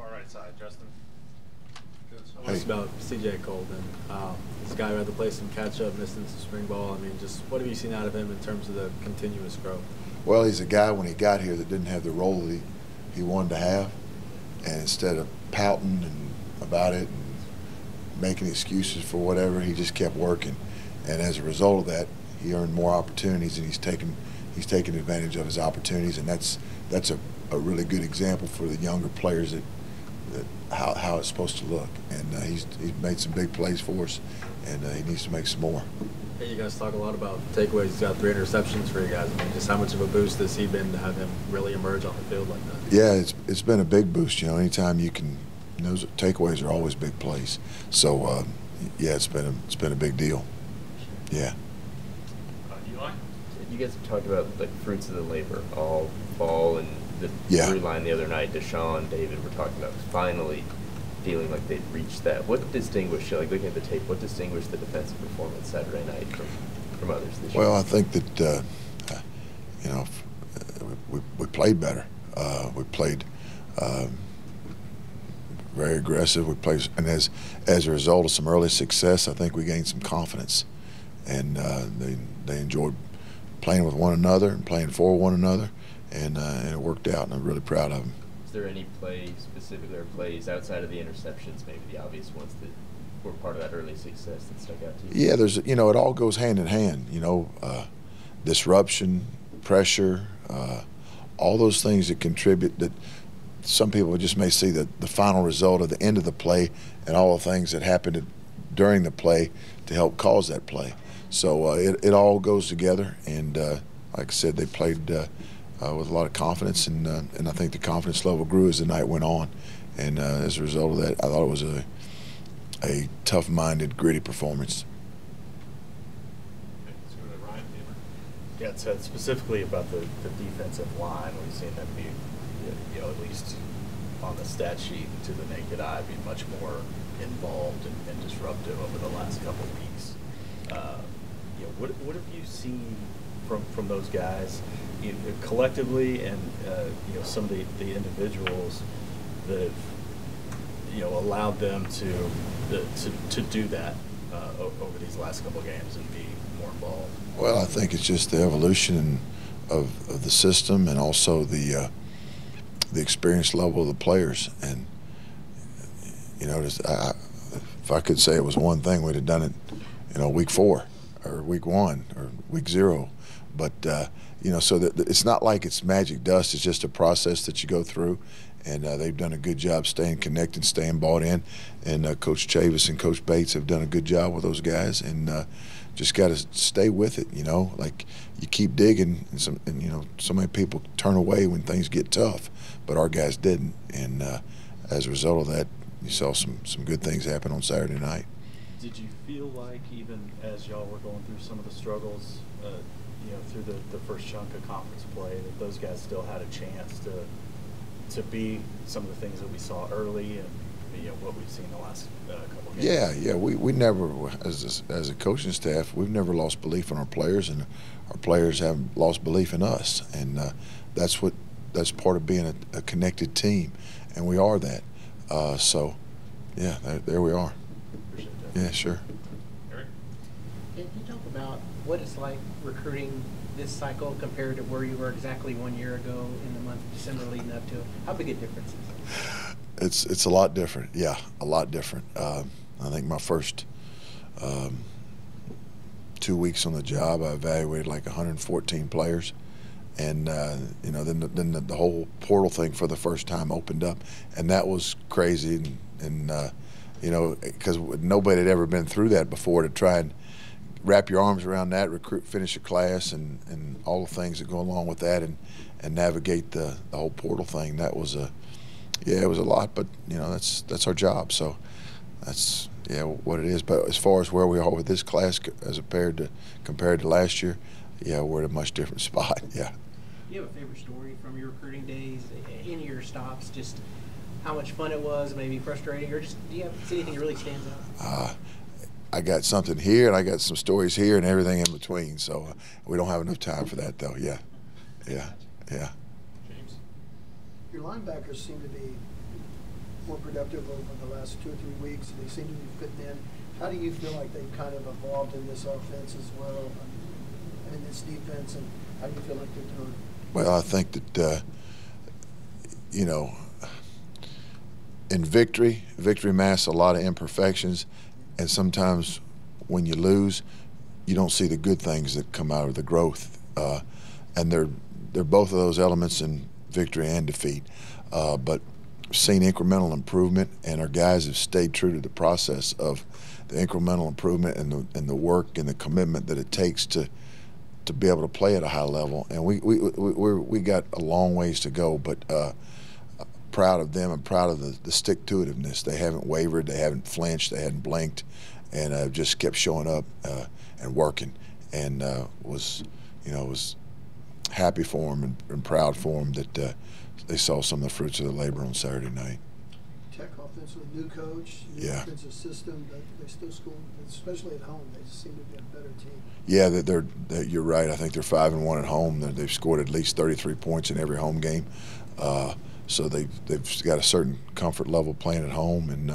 Far right side, Justin. What's about C.J. Colvin? He's a guy who had to play some catch-up, missed some spring ball. I mean, just what have you seen out of him in terms of the continuous growth? Well, he's a guy when he got here that didn't have the role that he wanted to have, and instead of pouting about it and making excuses for whatever, he just kept working. And as a result of that, he earned more opportunities, and he's taken advantage of his opportunities, and that's a really good example for the younger players that how it's supposed to look. And he's made some big plays for us, and he needs to make some more. Hey, you guys talk a lot about takeaways. He's got 3 interceptions for you guys. I mean, just how much of a boost has he been to have him really emerge on the field like that? Yeah, it's been a big boost. You know, anytime you can, those takeaways are always big plays. So yeah, it's been a big deal. Yeah. Eli? You guys have talked about like fruits of the labor all fall, and the through line the other night, Deshaun, David were talking about finally feeling like they'd reached that. What distinguished, like looking at the tape, what distinguished the defensive performance Saturday night from others this year? Well, I think that you know, we played better. We played very aggressive. We played, and as a result of some early success, I think we gained some confidence, and they enjoyed playing with one another and playing for one another, and it worked out, and I'm really proud of them. Is there any play specifically, or plays outside of the interceptions, maybe the obvious ones that were part of that early success that stuck out to you? Yeah, there's, you know, it all goes hand in hand. You know, disruption, pressure, all those things that contribute. That some people just may see the final result of the end of the play and all the things that happened during the play to help cause that play. So it all goes together, and like I said, they played with a lot of confidence, and I think the confidence level grew as the night went on. And as a result of that, I thought it was a tough-minded, gritty performance. Yeah, it said specifically about the defensive line. We've seen them be, you know, at least on the stat sheet to the naked eye, be much more involved and disruptive over the last couple of weeks. You know, what have you seen from those guys, you know, collectively, and you know, some of the individuals that have, you know, allowed them to do that over these last couple of games and be more involved? Well, I think it's just the evolution of the system, and also the experience level of the players. And you know, if I could say it was one thing, we'd have done it, you know, week 4 or week 1 or week 0. But you know, so that it's not like it's magic dust. It's just a process that you go through, and they've done a good job staying connected, staying bought in. And Coach Chavis and Coach Bates have done a good job with those guys, and just got to stay with it. You know, like you keep digging, and you know, so many people turn away when things get tough, but our guys didn't. And as a result of that, you saw some good things happen on Saturday night. Did you feel like, even as y'all were going through some of the struggles, you know, through the first chunk of conference play, that those guys still had a chance to be some of the things that we saw early, and you know, what we've seen the last couple of games? Yeah. We never, as a coaching staff, we've never lost belief in our players, and our players haven't lost belief in us, and that's part of being a connected team, and we are that. So, yeah, there we are. Appreciate that. Yeah, sure. Eric? Can you talk about what it's like recruiting this cycle compared to where you were exactly 1 year ago in the month of December leading up to it? How big a difference is it? It's a lot different. Yeah, a lot different. I think my first 2 weeks on the job, I evaluated like 114 players, and you know, then the whole portal thing for the first time opened up, and that was crazy, and you know, because nobody had ever been through that before, to try and wrap your arms around that, recruit, finish a class, and all the things that go along with that, and navigate the whole portal thing. That was it was a lot, but you know, that's our job. So that's what it is. But as far as where we are with this class as compared to last year, yeah, we're at a much different spot. Yeah. Do you have a favorite story from your recruiting days, any of your stops, just how much fun it was, maybe frustrating, or just do you have anything that really stands out? I got something here, and I got some stories here, and everything in between. So we don't have enough time for that, though. Yeah. James? Your linebackers seem to be productive over the last 2 or 3 weeks. They seem to be fitting in. How do you feel like they've kind of evolved in this offense as well, in this defense, and how do you feel like they're doing? Well, I think that, in victory masks a lot of imperfections, and sometimes when you lose, you don't see the good things that come out of the growth. And they're both of those elements in victory and defeat. But seen incremental improvement, and our guys have stayed true to the process of the incremental improvement and the work and the commitment that it takes to be able to play at a high level. And we got a long ways to go, but proud of them and proud of the stick-to-itiveness. They haven't wavered, they haven't flinched, they hadn't blinked, and just kept showing up and working. And was happy for them and proud for them that they saw some of the fruits of their labor on Saturday night. Tech offensively, new coach, new offensive system, but they still score, especially at home. They just seem to be a better team. Yeah, you're right. I think they're 5-1 at home. They've scored at least 33 points in every home game. So they've got a certain comfort level playing at home, and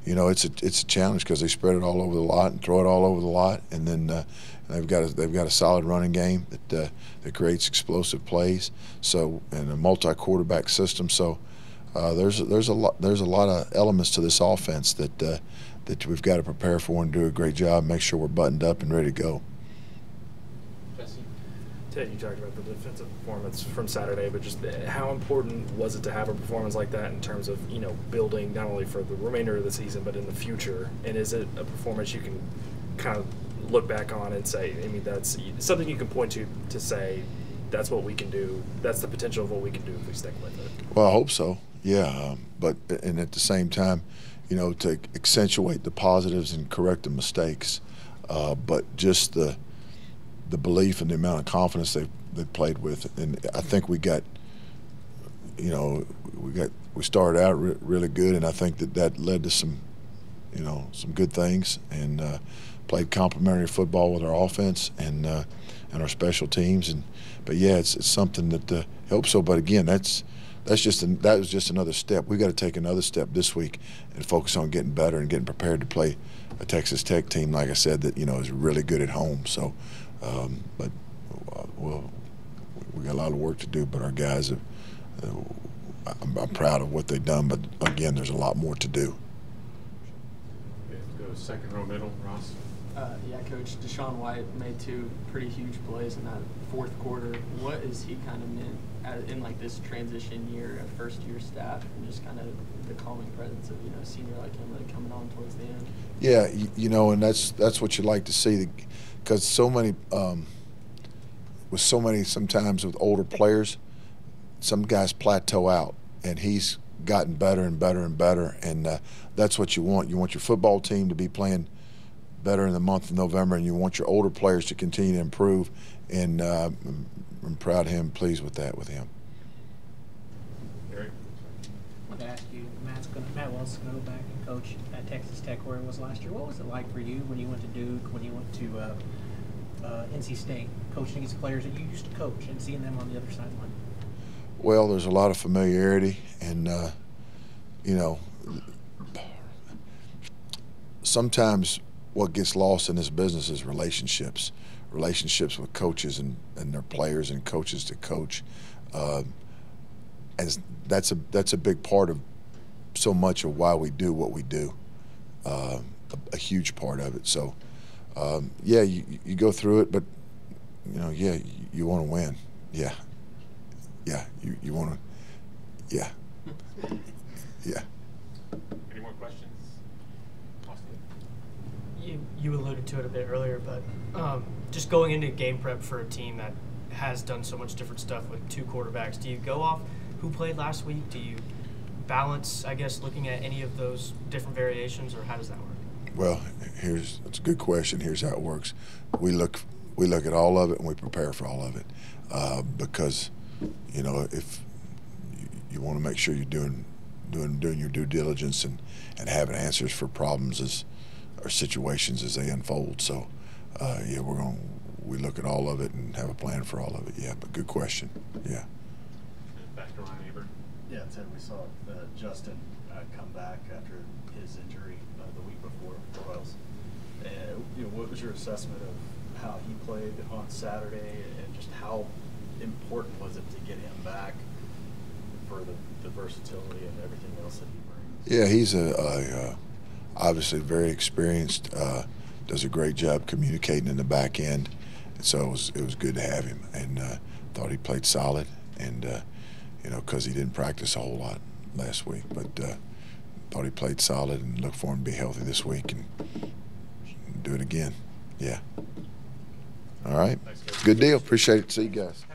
it's a challenge because they spread it all over the lot and throw it all over the lot, and then they've got a solid running game that creates explosive plays. So, and a multi-quarterback system. So there's a lot of elements to this offense that we've got to prepare for and do a great job. Make sure we're buttoned up and ready to go. Ted, you talked about the defensive performance from Saturday, but just how important was it to have a performance like that in terms of building not only for the remainder of the season but in the future? And is it a performance you can kind of look back on and say, that's something you can point to say that's what we can do, that's the potential of what we can do if we stick with it? Well, I hope so, yeah. But at the same time, to accentuate the positives and correct the mistakes, but just the belief and the amount of confidence they played with, and I think we started out really good, and I think that led to some good things, and played complementary football with our offense and our special teams, but yeah, it's something that I hope so. But again, that was just another step. We got to take another step this week and focus on getting better and getting prepared to play a Texas Tech team, like I said, that is really good at home. So. But we got a lot of work to do. But our guys have. I'm proud of what they've done. But again, there's a lot more to do. Go second row middle, Ross. Yeah, Coach. Deshaun White made 2 pretty huge plays in that fourth quarter. What is he kind of meant in like this transition year of first-year staff, and just kind of the calming presence of a senior like him really coming on towards the end? Yeah, and that's what you like to see. Because sometimes with older players, some guys plateau out, and he's gotten better and better and better, and that's what you want. You want your football team to be playing better in the month of November, and you want your older players to continue to improve, and I'm proud of him, pleased with that with him. Eric? I wanted to ask you, Matt Wells is going to go back and coach at Texas Tech where it was last year. What was it like for you when you went to Duke, when you went to NC State, coaching against players that you used to coach and seeing them on the other sideline? Well, there's a lot of familiarity, and sometimes what gets lost in this business is relationships with coaches and their players and coaches to coach, and that's a big part of so much of why we do what we do, a huge part of it. So yeah, you go through it, but you want to win. Yeah, you want to. Yeah. Any more questions? You alluded to it a bit earlier, but just going into game prep for a team that has done so much different stuff with 2 quarterbacks, do you go off who played last week? Do you balance, I guess, looking at any of those different variations, or how does that work? Well, it's a good question. Here's how it works. We look at all of it, and we prepare for all of it, because if you want to make sure you're doing your due diligence and having answers for problems or situations as they unfold. So yeah, we look at all of it and have a plan for all of it. Yeah, but good question. Yeah. Back to Ryan Aber. Yeah, Ted, we saw Justin come back after his injury the week before the Royals. And what was your assessment of how he played on Saturday, and just how important was it to get him back for the versatility and everything else that he brings? Yeah, he's obviously very experienced. Does a great job communicating in the back end, and so it was good to have him. And thought he played solid, and because he didn't practice a whole lot last week, but thought he played solid, and look for him to be healthy this week and do it again. Yeah. All right. Good deal. Appreciate it. See you guys.